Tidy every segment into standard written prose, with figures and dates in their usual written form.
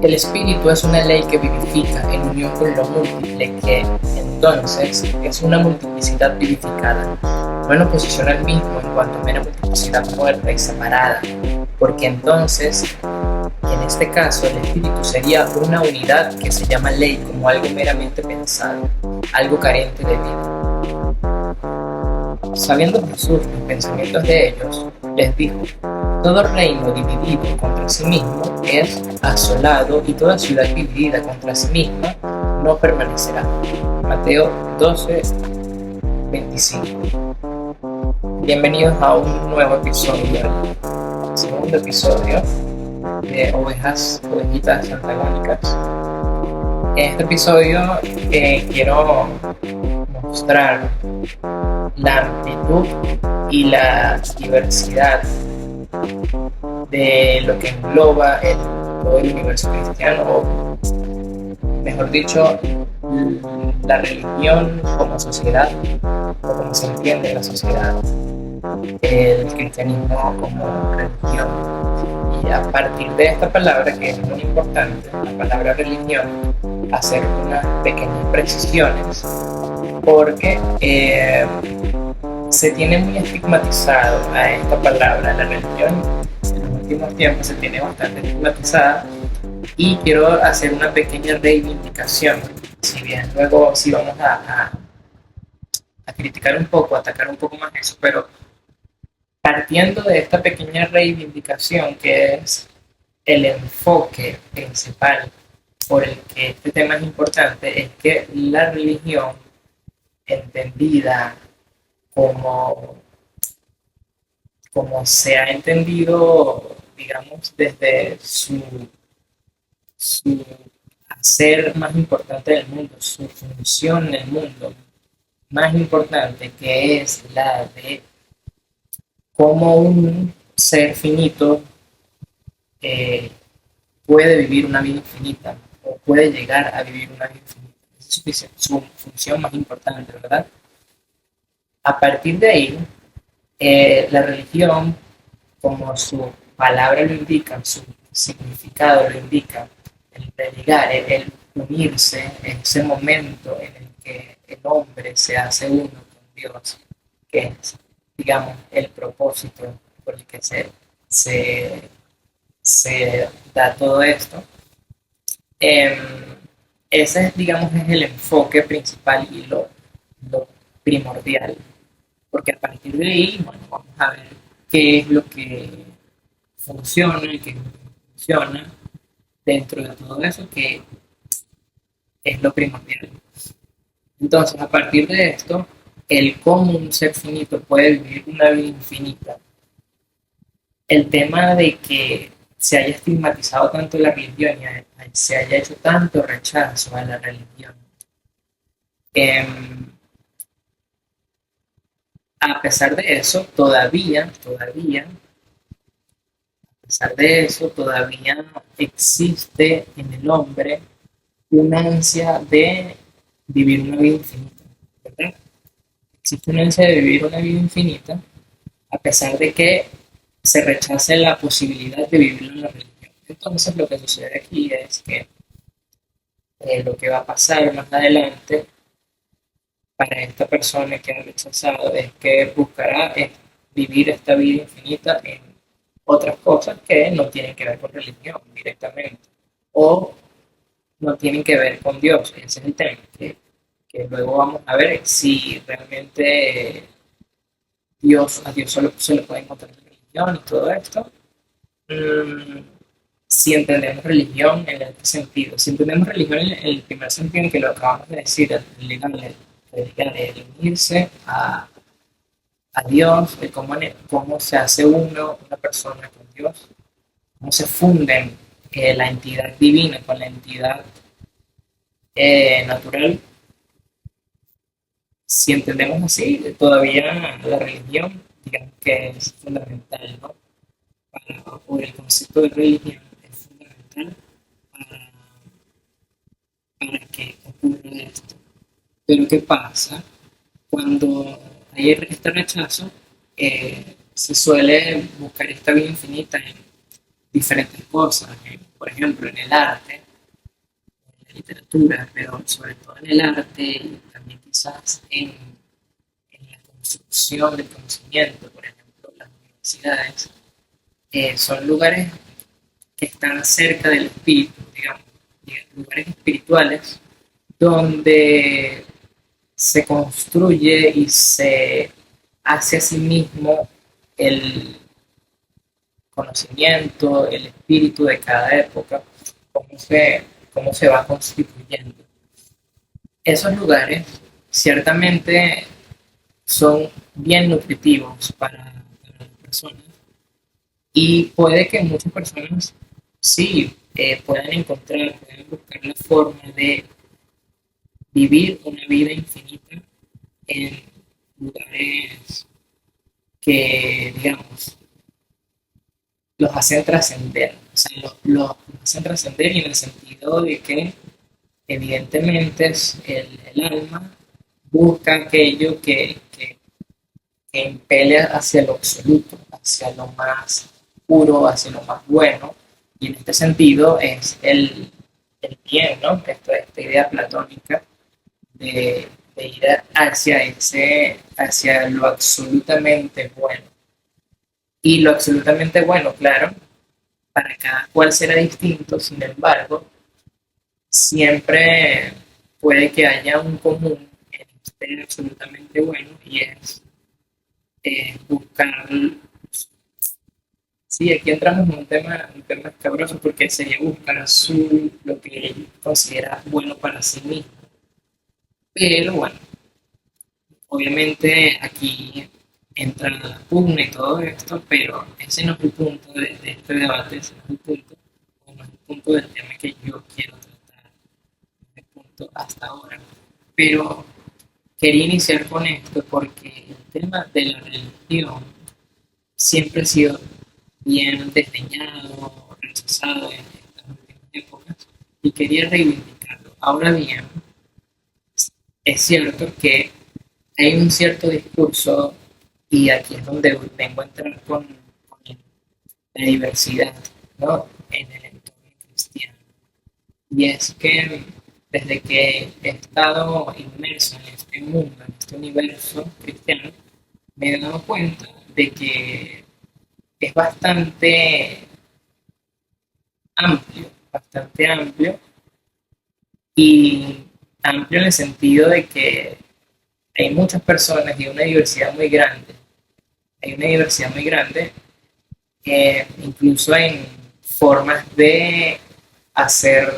El espíritu es una ley que vivifica en unión con lo múltiple que, entonces, es una multiplicidad vivificada, no en oposición al mismo en cuanto a mera multiplicidad muerta y separada, porque entonces, en este caso, el espíritu sería una unidad que se llama ley como algo meramente pensado, algo carente de vida. Sabiendo Jesús los pensamientos de ellos, les dijo: todo reino dividido contra sí mismo es asolado, y toda ciudad dividida contra sí misma no permanecerá. Mateo 12:25. Bienvenidos a un nuevo episodio, el segundo episodio de Ovejitas Antagónicas. En este episodio quiero mostrar la amplitud y la diversidad de lo que engloba todo el universo cristiano, o mejor dicho, la religión como sociedad, o como se entiende en la sociedad, el cristianismo como religión. Y a partir de esta palabra, que es muy importante, la palabra religión, hacer unas pequeñas precisiones, porque se tiene muy estigmatizado a esta palabra, la religión. En los últimos tiempos se tiene bastante estigmatizada, y quiero hacer una pequeña reivindicación. Si bien luego sí vamos a criticar un poco, a atacar un poco más eso, pero partiendo de esta pequeña reivindicación, que es el enfoque principal por el que este tema es importante, es que la religión, entendida como se ha entendido, digamos, desde su hacer más importante del mundo, su función en el mundo más importante, que es la de cómo un ser finito eh, puede vivir una vida infinita, o puede llegar a vivir una vida infinita. Esa es su función más importante, ¿verdad? A partir de ahí, la religión, como su palabra lo indica, su significado lo indica, el religar, el unirse en ese momento en el que el hombre se hace uno con Dios, que es, digamos, el propósito por el que se, se da todo esto. Eh, Ese, digamos, es el enfoque principal y lo primordial, porque a partir de ahí, bueno, vamos a ver qué es lo que funciona y qué es lo que no funciona dentro de todo eso, que es lo primordial. Entonces, a partir de esto, el cómo un ser finito puede vivir una vida infinita, el tema de que se haya estigmatizado tanto la religión y se haya hecho tanto rechazo a la religión, eh, a pesar de eso, a pesar de eso, todavía existe en el hombre una ansia de vivir una vida infinita, ¿verdad? Existe una ansia de vivir una vida infinita, a pesar de que se rechace la posibilidad de vivirlo en la religión. Entonces, lo que sucede aquí es que lo que va a pasar más adelante para esta persona que ha rechazado es que buscará vivir esta vida infinita en otras cosas que no tienen que ver con religión directamente, o no tienen que ver con Dios. Ese es el tema, que luego vamos a ver si realmente a Dios solo se le puede encontrar en religión y todo esto. Si entendemos religión en este sentido, si entendemos religión en el primer sentido en que lo acabamos de decir, el unirse a Dios, de cómo se hace una persona con Dios, cómo se funden la entidad divina con la entidad natural. Si entendemos así, todavía la religión, digamos que es fundamental, ¿no? O el concepto de religión es fundamental para, para que ocurra esto. Pero ¿qué pasa? Cuando hay este rechazo, se suele buscar esta vida infinita en diferentes cosas, por ejemplo, en el arte, en la literatura, pero sobre todo en el arte y también quizás en la construcción del conocimiento, por ejemplo, las universidades, son lugares que están cerca del espíritu, digamos, lugares espirituales donde se construye y se hace a sí mismo el conocimiento, el espíritu de cada época, cómo se va constituyendo. Esos lugares ciertamente son bien nutritivos para las personas y puede que muchas personas sí puedan buscar la forma de vivir una vida infinita en lugares que, digamos, los hacen trascender. O sea, los hacen trascender en el sentido de que, evidentemente, el alma busca aquello que impele hacia lo absoluto, hacia lo más puro, hacia lo más bueno. Y en este sentido es el bien, ¿no? Esta idea platónica de ir hacia lo absolutamente bueno. Y lo absolutamente bueno, claro, para cada cual será distinto, sin embargo, siempre puede que haya un común en este absolutamente bueno y es buscar. Sí, aquí entramos en un tema escabroso porque sería buscar lo que él considera bueno para sí mismo. Pero bueno, obviamente aquí entra la pugna y todo esto, pero ese no es el punto de este debate, ese no es el punto, o no es el punto del tema que yo quiero tratar, no es el punto hasta ahora. Pero quería iniciar con esto porque el tema de la religión siempre ha sido bien desdeñado, rechazado en estas últimas épocas y quería reivindicarlo. Ahora bien, es cierto que hay un cierto discurso y aquí es donde vengo a entrar con la diversidad, ¿no? En el entorno cristiano. Y es que desde que he estado inmerso en este mundo, en este universo cristiano, me he dado cuenta de que es bastante amplio y amplio en el sentido de que hay muchas personas y una diversidad muy grande. Hay una diversidad muy grande, incluso en formas de hacer,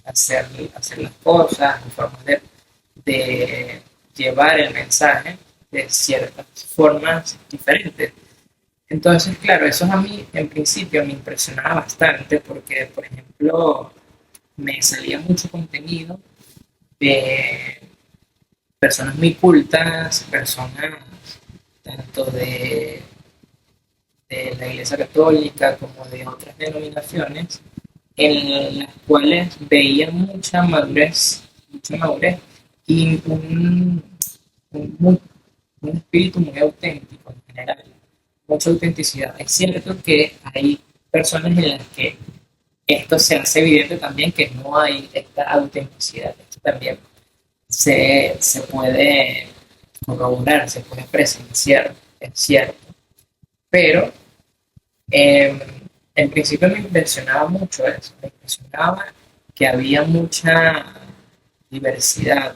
hacer las cosas, en formas de llevar el mensaje de ciertas formas diferentes. Entonces, claro, eso a mí en principio me impresionaba bastante porque, por ejemplo, me salía mucho contenido de personas muy cultas, personas tanto de la Iglesia Católica como de otras denominaciones, en las cuales veía mucha madurez y un, un espíritu muy auténtico en general, mucha autenticidad. Es cierto que hay personas en las que esto se hace evidente también que no hay esta autenticidad. Esto también se puede corroborar, se puede presenciar, es cierto. Pero eh, en principio me impresionaba mucho eso, me impresionaba que había mucha diversidad.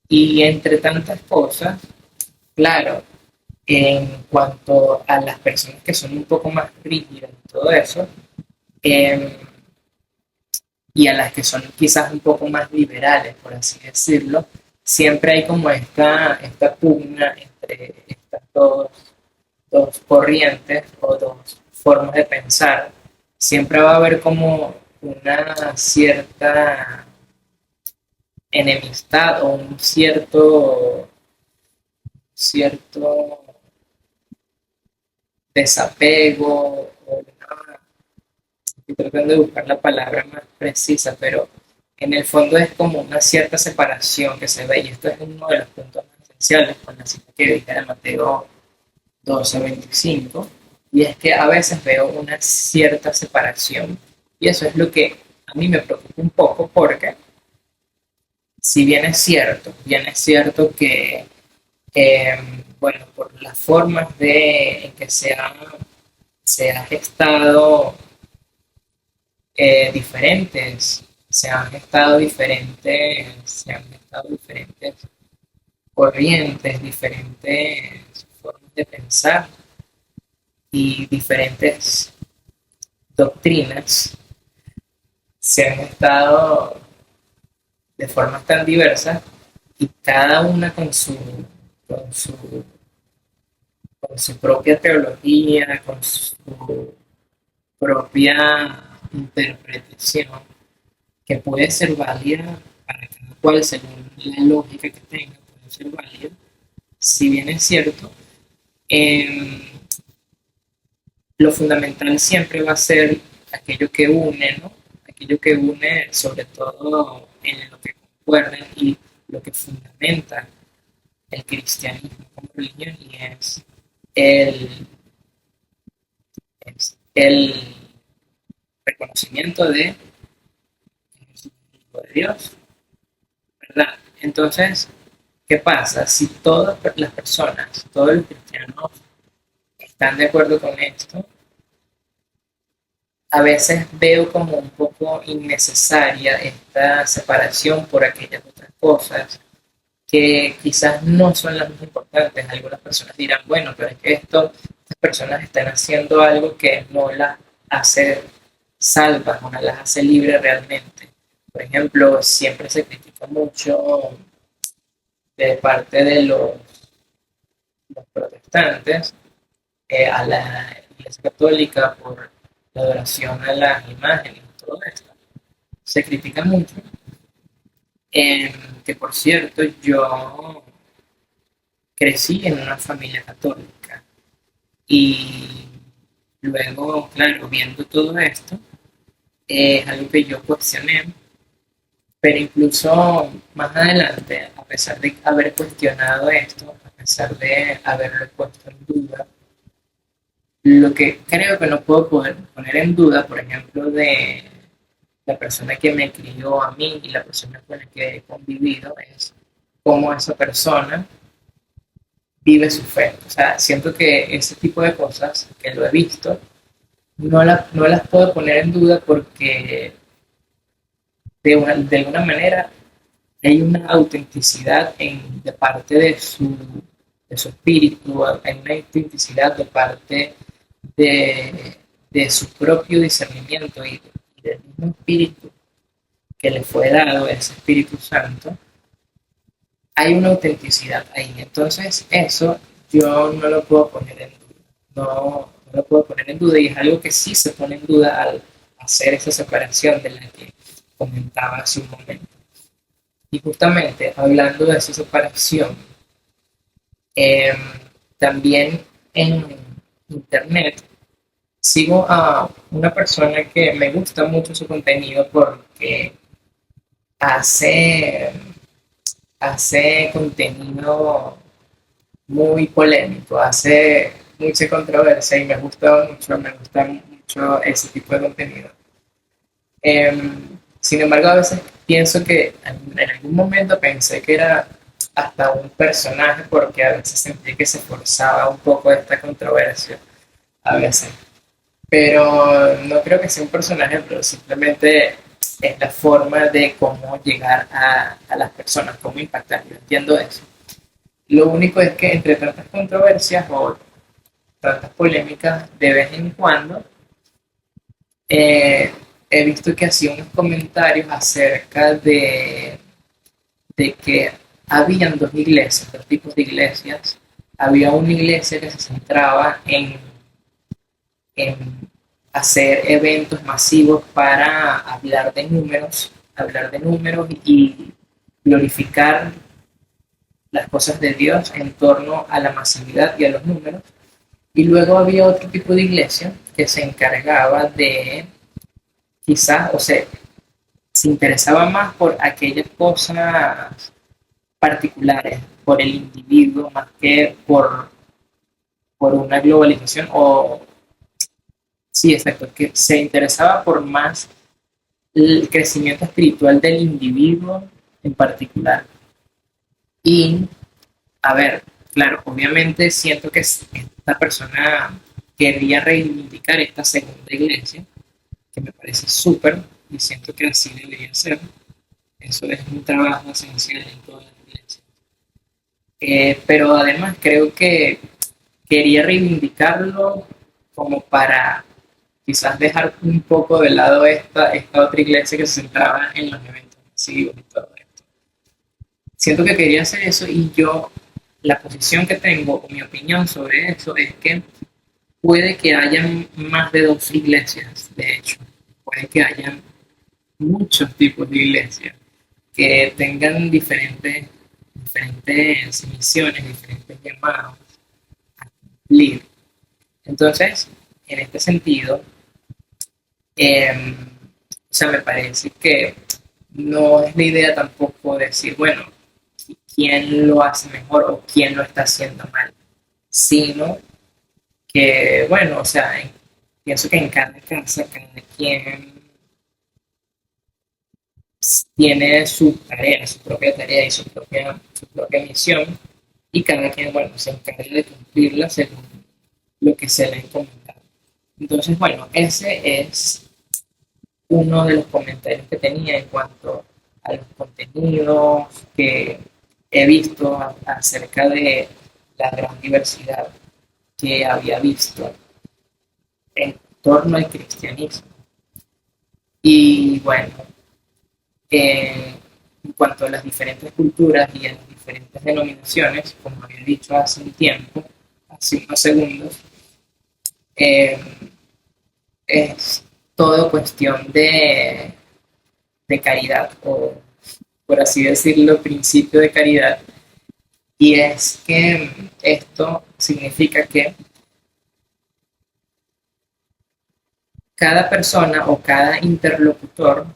Y entre tantas cosas, claro, en cuanto a las personas que son un poco más rígidas y todo eso, eh, y a las que son quizás un poco más liberales, por así decirlo, siempre hay como esta pugna entre estas dos corrientes o dos formas de pensar. Siempre va a haber como una cierta enemistad o un cierto desapego o una, estoy tratando de buscar la palabra más precisa, pero en el fondo es como una cierta separación que se ve y esto es uno de los puntos más esenciales con la cita que dije de Mateo 12:25 y es que a veces veo una cierta separación Y eso es lo que a mí me preocupa un poco porque si bien es cierto que, bueno, por las formas en que se ha gestado se han gestado diferentes corrientes, diferentes formas de pensar y diferentes doctrinas se han gestado de formas tan diversas y cada una con su, con su propia teología, con su propia interpretación, que puede ser válida para cada cual según la lógica que tenga, puede ser válida. Si bien es cierto, eh, lo fundamental siempre va a ser aquello que une, ¿no? Aquello que une sobre todo en lo que concuerden y lo que fundamenta el cristianismo como religión y el, es el reconocimiento de Jesús, Hijo de Dios, ¿verdad? Entonces, ¿qué pasa? Si todas las personas, todos los cristianos están de acuerdo con esto, a veces veo como un poco innecesaria esta separación por aquellas otras cosas que quizás no son las más importantes. Algunas personas dirán, bueno, pero es que estas personas están haciendo algo que no las hace salvas, no las hace libres realmente. Por ejemplo, siempre se critica mucho de parte de los protestantes a la Iglesia Católica por la adoración a las imágenes y todo esto. Se critica mucho, que por cierto yo crecí en una familia católica y luego, claro, viendo todo esto, es algo que yo cuestioné, pero incluso más adelante, a pesar de haber cuestionado esto, a pesar de haberlo puesto en duda, lo que creo que no puedo poner en duda, por ejemplo, de la persona que me crió a mí y la persona con la que he convivido, es cómo esa persona vive su fe. O sea, siento que ese tipo de cosas, que lo he visto, no las puedo poner en duda porque de alguna manera hay una autenticidad de parte de su espíritu, hay una autenticidad de parte de su propio discernimiento y del mismo espíritu que le fue dado, ese Espíritu Santo, hay una autenticidad ahí. Entonces, eso yo no lo puedo poner en duda. No lo puedo poner en duda y es algo que sí se pone en duda al hacer esa separación de la que comentaba hace un momento. Y justamente hablando de esa separación, eh, también en Internet sigo a una persona que me gusta mucho su contenido porque hace, hace contenido muy polémico, hace mucha controversia y me gusta mucho ese tipo de contenido. Sin embargo, a veces pienso que en algún momento pensé que era hasta un personaje porque a veces sentí que se forzaba un poco esta controversia, a veces. Pero no creo que sea un personaje, pero simplemente es la forma de cómo llegar a las personas, cómo impactar. Yo entiendo eso. Lo único es que entre tantas controversias o tantas polémicas, de vez en cuando, eh, he visto que hacía unos comentarios acerca de que habían dos iglesias, dos tipos de iglesias. Había una iglesia que se centraba en hacer eventos masivos para hablar de números y glorificar las cosas de Dios en torno a la masividad y a los números. Y luego había otro tipo de iglesia que se encargaba de, quizás, o sea, se interesaba más por aquellas cosas particulares, por el individuo, más que por una globalización o sí, exacto, que se interesaba por más el crecimiento espiritual del individuo en particular. Y, a ver, claro, obviamente siento que esta persona quería reivindicar esta segunda iglesia, que me parece súper, y siento que así debería ser. Eso es un trabajo esencial en todas las iglesias. Pero además creo que quería reivindicarlo como para quizás dejar un poco de lado esta otra iglesia que se centraba en los eventos masivos y todo esto. Siento que quería hacer eso y yo, la posición que tengo, o mi opinión sobre eso, es que puede que haya más de dos iglesias, de hecho. Puede que haya muchos tipos de iglesias que tengan diferentes misiones, diferentes llamados a cumplir. Entonces, en este sentido, eh, o sea, me parece que no es la idea tampoco decir, bueno, quién lo hace mejor o quién lo está haciendo mal, sino que, bueno, o sea, pienso que en cada casa, cada quien tiene su tarea, su propia tarea y su propia misión, y cada quien, bueno, se encarga de cumplirla según lo que se le ha encomendado. Entonces, bueno, ese es uno de los comentarios que tenía en cuanto a los contenidos que he visto acerca de la gran diversidad que había visto en torno al cristianismo. Y bueno, en cuanto a las diferentes culturas y a las diferentes denominaciones, como había dicho hace un tiempo, hace unos segundos, eh, es todo cuestión de caridad, o por así decirlo, principio de caridad, y es que esto significa que cada persona o cada interlocutor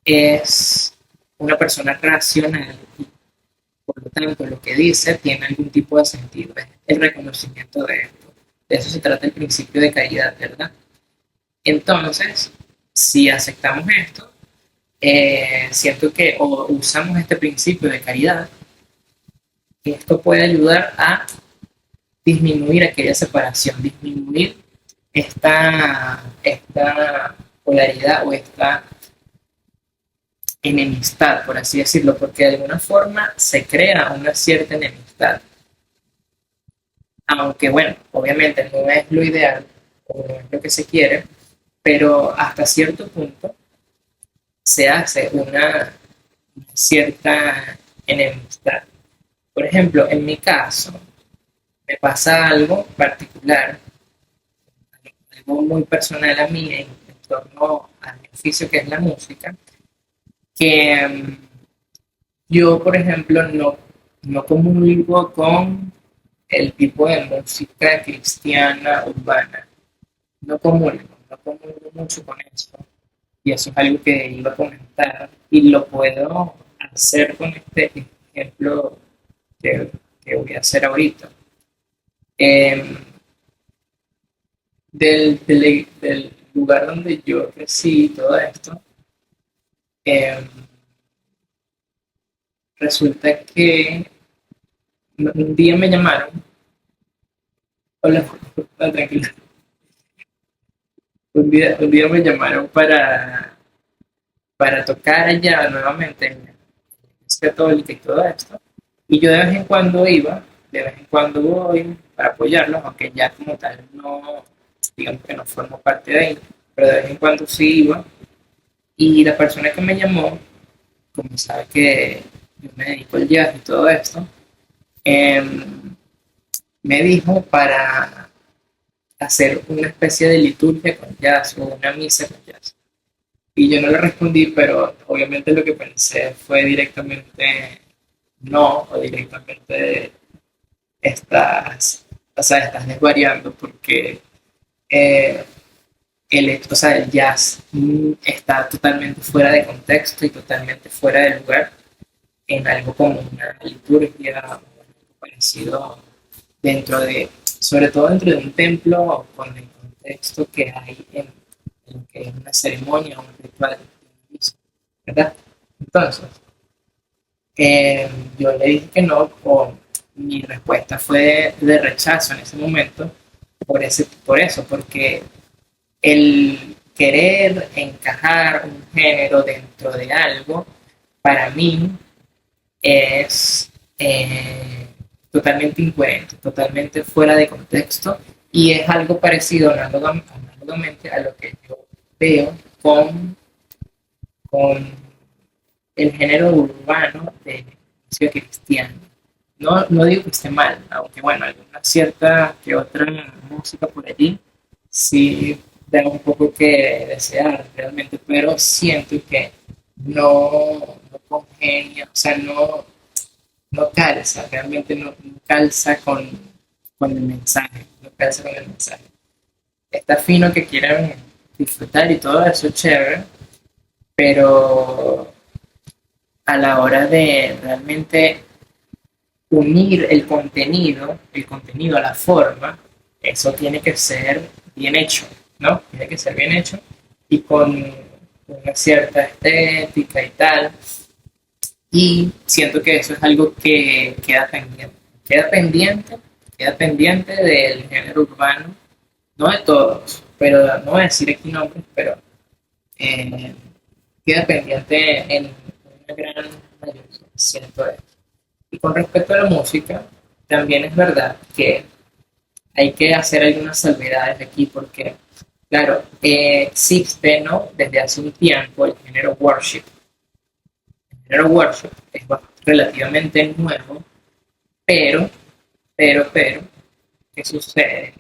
es una persona racional y por lo tanto lo que dice tiene algún tipo de sentido, es el reconocimiento de esto. De eso se trata el principio de caridad, ¿verdad? Entonces, si aceptamos esto, siento que o usamos este principio de caridad, esto puede ayudar a disminuir aquella separación, disminuir esta polaridad o esta enemistad, por así decirlo, porque de alguna forma se crea una cierta enemistad. Aunque bueno, obviamente no es lo ideal o no es lo que se quiere, pero hasta cierto punto se hace una cierta enemistad. Por ejemplo, en mi caso, me pasa algo particular, algo muy personal a mí en torno a mi oficio que es la música, que yo, por ejemplo, no comulgo con el tipo de música cristiana urbana. No comulgo mucho con eso. Y eso es algo que iba a comentar. Y lo puedo hacer con este ejemplo que, que voy a hacer ahorita. Eh, del lugar donde yo crecí y todo esto, eh, resulta que un día me llamaron, hola, no, tranquilo, un día me llamaron para tocar allá nuevamente en la Iglesia Católica y todo esto, y yo de vez en cuando iba, de vez en cuando voy para apoyarlos, aunque ya como tal no, digamos que no formo parte de ahí, pero de vez en cuando sí iba, y la persona que me llamó, como sabe que yo me dedico al jazz y todo esto, eh, me dijo para hacer una especie de liturgia con jazz o una misa con jazz. Y yo no le respondí, pero obviamente lo que pensé fue directamente no, o directamente o sea, estás desvariando porque eh, o sea, el jazz está totalmente fuera de contexto y totalmente fuera de lugar en algo como una liturgia o algo parecido dentro de sobre todo dentro de un templo con el contexto que hay en lo que es una ceremonia o un ritual, ¿verdad? Entonces, eh, yo le dije que no, o mi respuesta fue de rechazo en ese momento, por eso, porque el querer encajar un género dentro de algo, para mí es totalmente incoherente, totalmente fuera de contexto y es algo parecido análogamente a lo que yo veo con el género urbano de música cristiana. No, no digo que esté mal, aunque bueno, alguna cierta que otra música por allí sí da un poco que desear realmente, pero siento que no congenia, o sea, no calza, realmente no calza con el mensaje, no calza con el mensaje. Está fino que quieran disfrutar y todo eso, chévere, pero a la hora de realmente unir el contenido a la forma, eso tiene que ser bien hecho, ¿no? Tiene que ser bien hecho y con una cierta estética y tal. Y siento que eso es algo que queda pendiente, queda pendiente del género urbano, no de todos, pero no voy a decir aquí nombres, pero eh, queda pendiente en una gran mayoría, siento eso. Y con respecto a la música, también es verdad que hay que hacer algunas salvedades aquí porque, claro, existe, ¿no? Desde hace un tiempo el género worship. El género worship es relativamente nuevo, pero, pero, ¿qué sucede?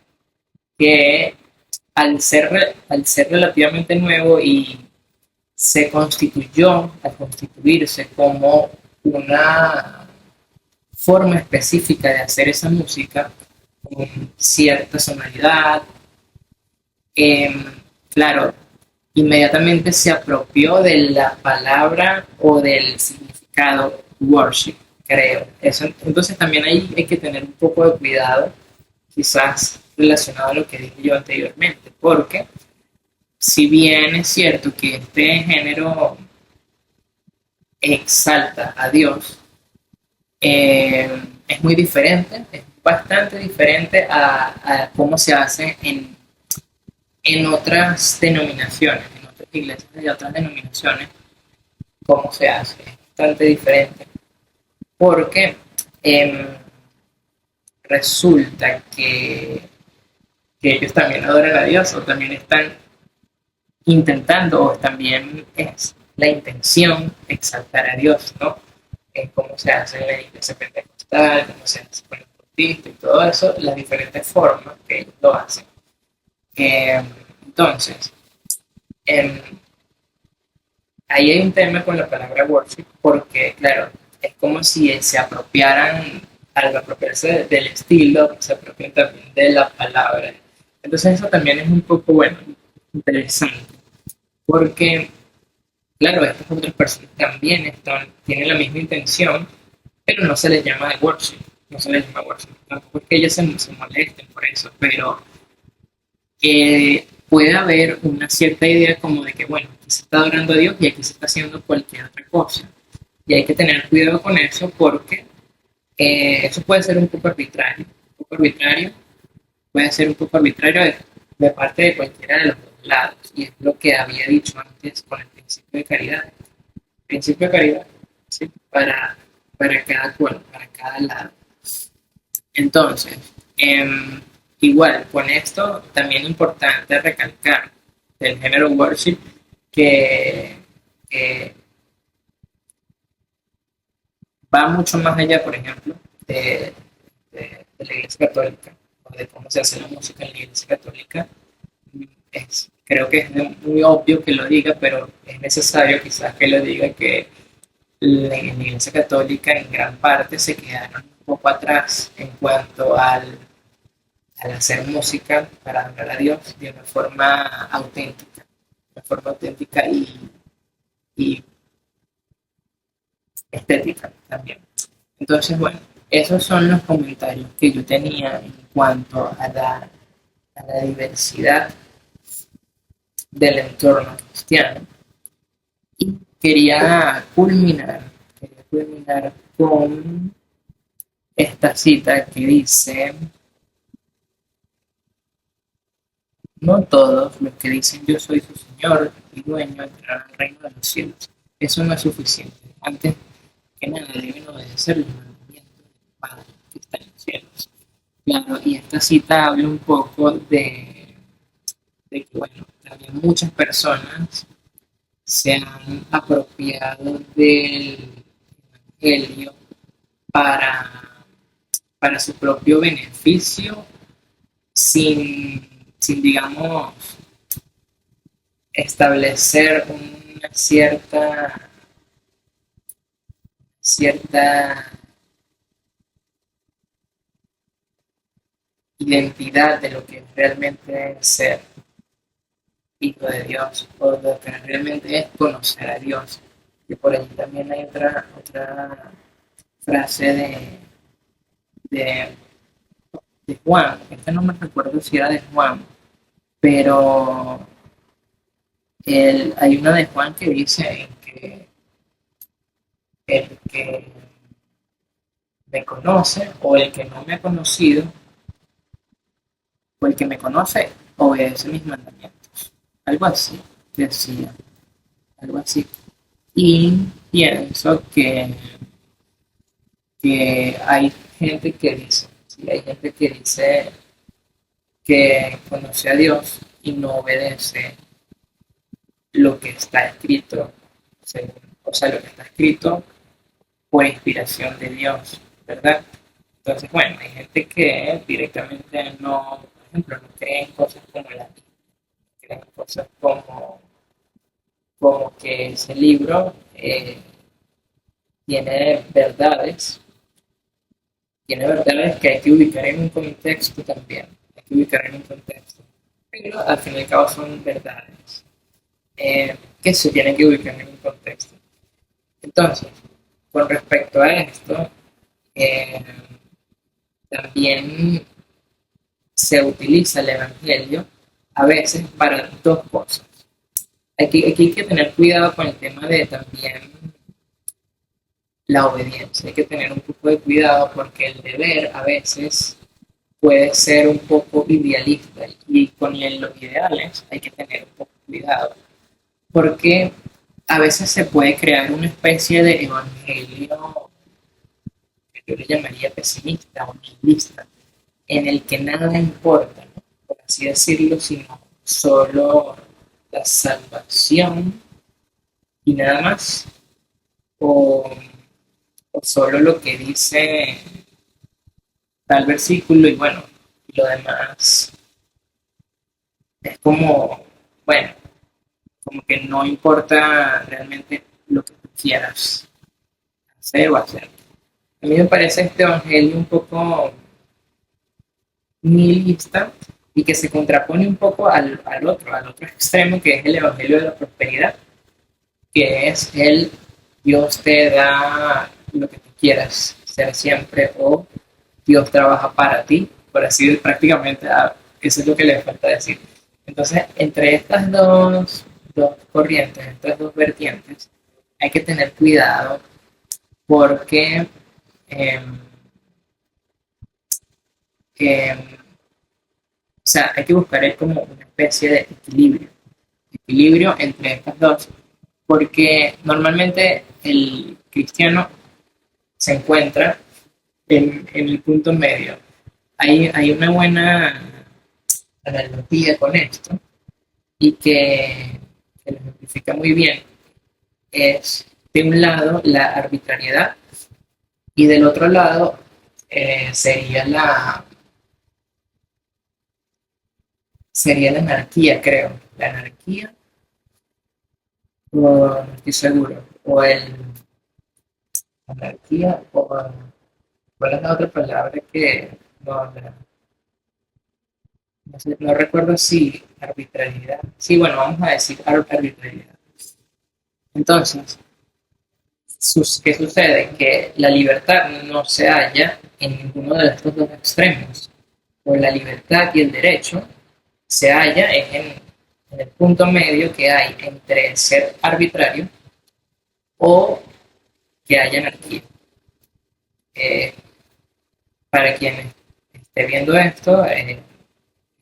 Que al ser relativamente nuevo y al constituirse como una forma específica de hacer esa música con cierta sonoridad. Eh, claro, inmediatamente se apropió de la palabra o del significado worship, creo. Eso, entonces también ahí hay que tener un poco de cuidado, quizás relacionado a lo que dije yo anteriormente, porque si bien es cierto que este género exalta a Dios, es muy diferente, es bastante diferente a cómo se hace en otras denominaciones, en otras iglesias y otras denominaciones, cómo se hace, es bastante diferente, porque eh, resulta que ellos también adoran a Dios o también están intentando o también es la intención exaltar a Dios, ¿no? Cómo se hace en la iglesia pentecostal, cómo se hace con el bautista y todo eso, las diferentes formas que ellos lo hacen. Eh, entonces, eh, ahí hay un tema con la palabra worship, porque, claro, es como si se apropiaran, al apropiarse del estilo, se apropian también de la palabra. Entonces, eso también es un poco, bueno, interesante, porque, claro, estas otras personas también tienen la misma intención, pero no se les llama de worship, no se les llama worship, tampoco es que ellos se molesten por eso, pero puede haber una cierta idea como de que, bueno, aquí se está adorando a Dios y aquí se está haciendo cualquier otra cosa. Y hay que tener cuidado con eso porque eso puede ser puede ser un poco arbitrario de parte de cualquiera de los dos lados. Y es lo que había dicho antes con el principio de caridad. El principio de caridad, ¿sí? Para cada cual, para cada lado. Entonces, igual, con esto también es importante recalcar del género worship que, que va mucho más allá, por ejemplo, de la Iglesia Católica, o de cómo se hace la música en la Iglesia Católica. Creo que es muy obvio que lo diga, pero es necesario quizás que lo diga que la Iglesia Católica en gran parte se quedaron un poco atrás en cuanto al hacer música para adorar a Dios de una forma auténtica y estética también. Entonces, bueno, esos son los comentarios que yo tenía en cuanto a la diversidad del entorno cristiano. Y quería culminar con esta cita que dice, no todos los que dicen yo soy su Señor y dueño entrarán al reino de los cielos. Eso no es suficiente. Antes que nada deben obedecer los mandamientos del Padre que está en los cielos. Claro, y esta cita habla un poco de que, bueno, también muchas personas se han apropiado del Evangelio para, para su propio beneficio, sin digamos, establecer una cierta identidad de lo que realmente es ser hijo de Dios o lo que realmente es conocer a Dios. Y por allí también hay otra frase de, de Juan, este no me recuerdo si era de Juan, pero hay una de Juan que dice que el que me conoce o el que no me ha conocido o el que me conoce obedece mis mandamientos. Algo así, decía, algo así. Y pienso que hay gente que dice, ¿sí? Hay gente que dice que conoce a Dios y no obedece lo que está escrito, o sea, lo que está escrito por inspiración de Dios, ¿verdad? Entonces, bueno, hay gente que directamente no, por ejemplo, no cree en cosas como la Biblia, cree en cosas como que ese libro tiene verdades, tiene verdades que hay que ubicar en un contexto también, hay que ubicar en un contexto, pero al fin y al cabo son verdades que se tienen que ubicar en un contexto. Entonces, con respecto a esto, eh, también se utiliza el Evangelio a veces para dos cosas. Aquí hay que tener cuidado con el tema de también la obediencia. Hay que tener un poco de cuidado porque el deber a veces puede ser un poco idealista y con los ideales hay que tener un poco de cuidado porque a veces se puede crear una especie de evangelio que yo le llamaría pesimista o nihilista, en el que nada importa, ¿no? Por así decirlo, sino solo la salvación y nada más, o, o solo lo que dice tal versículo y bueno, y lo demás es como, bueno, como que no importa realmente lo que tú quieras hacer o hacer. A mí me parece este evangelio un poco nihilista y que se contrapone un poco al otro extremo, que es el evangelio de la prosperidad, que es el Dios te da lo que tú quieras ser siempre o Dios trabaja para ti, por así prácticamente, eso es lo que le falta decir. Entonces, entre estas dos corrientes, estas dos vertientes, hay que tener cuidado porque eh, eh, o sea, hay que buscar como una especie de equilibrio entre estas dos, porque normalmente el cristiano se encuentra en el punto medio. Hay una buena analogía con esto y que lo ejemplifica muy bien. Es de un lado la arbitrariedad y del otro lado sería sería la anarquía, creo. La anarquía, o no estoy seguro, o el anarquía, o cuál es la otra palabra que no sé, no recuerdo si arbitrariedad. Sí, bueno, vamos a decir arbitrariedad. Entonces, ¿Qué sucede? Que la libertad no se halla en ninguno de estos dos extremos. O la libertad y el derecho se halla en el punto medio que hay entre ser arbitrario o que haya anarquía. Eh, para quien esté viendo esto,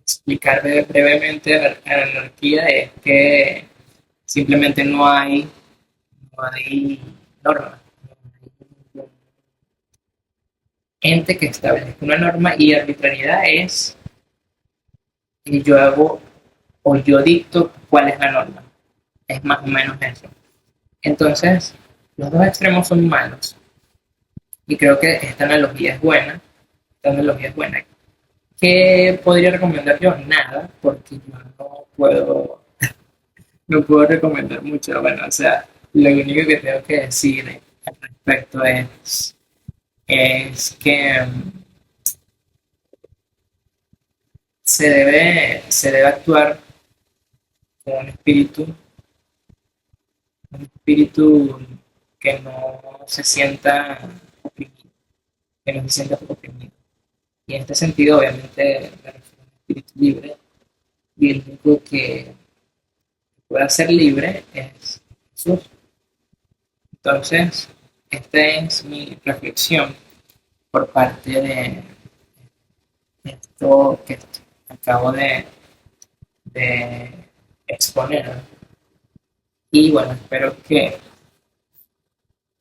explicar brevemente la anarquía es que simplemente no hay norma, no hay ente que establezca una norma y arbitrariedad es que yo hago o yo dicto cuál es la norma. Es más o menos eso. Entonces, los dos extremos son malos y creo que esta analogía es buena. Esta analogía es buena. ¿Qué podría recomendar yo? Nada, porque yo no puedo recomendar mucho. Bueno, o sea, lo único que tengo que decir al respecto es que se debe actuar con un espíritu que no se sienta oprimido, que no se sienta oprimido. Y en este sentido, obviamente, me refiero a un espíritu libre, y el único que pueda ser libre es Jesús. Entonces, esta es mi reflexión por parte de esto que acabo de exponer. Y bueno, espero que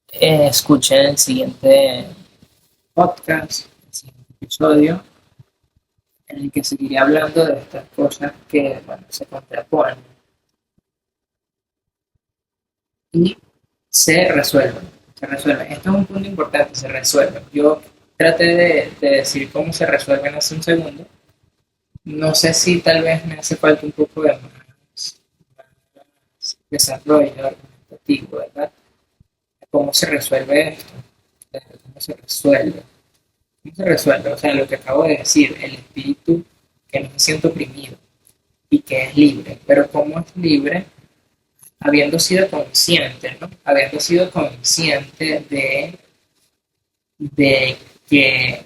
escuchen el siguiente podcast, el siguiente episodio, en el que seguiré hablando de estas cosas que, bueno, se contraponen y se resuelven. Se resuelven. Esto es un punto importante, se resuelven. Yo traté de decir cómo se resuelven hace un segundo. No sé si tal vez me hace falta un poco de más desarrollo argumentativo, ¿verdad? ¿Cómo se resuelve esto? ¿Cómo se resuelve? ¿Cómo se resuelve? O sea, lo que acabo de decir, el espíritu que no se siente oprimido y que es libre. Pero ¿cómo es libre? Habiendo sido consciente, ¿no? Habiendo sido consciente de que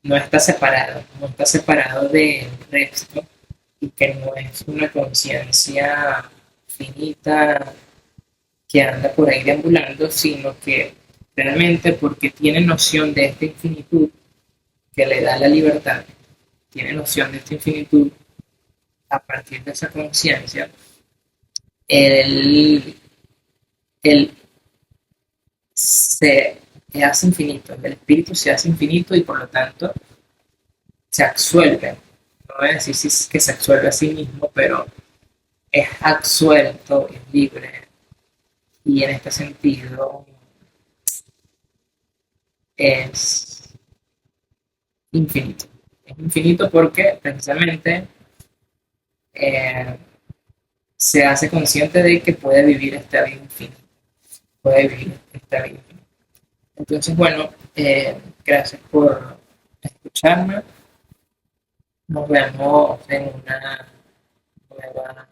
no está separado del resto y que no es una conciencia finita que anda por ahí deambulando, sino que realmente porque tiene noción de esta infinitud que le da la libertad, tiene noción de esta infinitud a partir de esa conciencia, él, él se hace infinito, el espíritu se hace infinito y por lo tanto se absuelve. No voy a decir que se absuelve a sí mismo, pero es absuelto, es libre y en este sentido es infinito. Es infinito porque precisamente eh, se hace consciente de que puede vivir esta vida infinita. Puede vivir esta vida infinita. Entonces, bueno, gracias por escucharme. Nos vemos en una nueva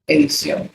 edición.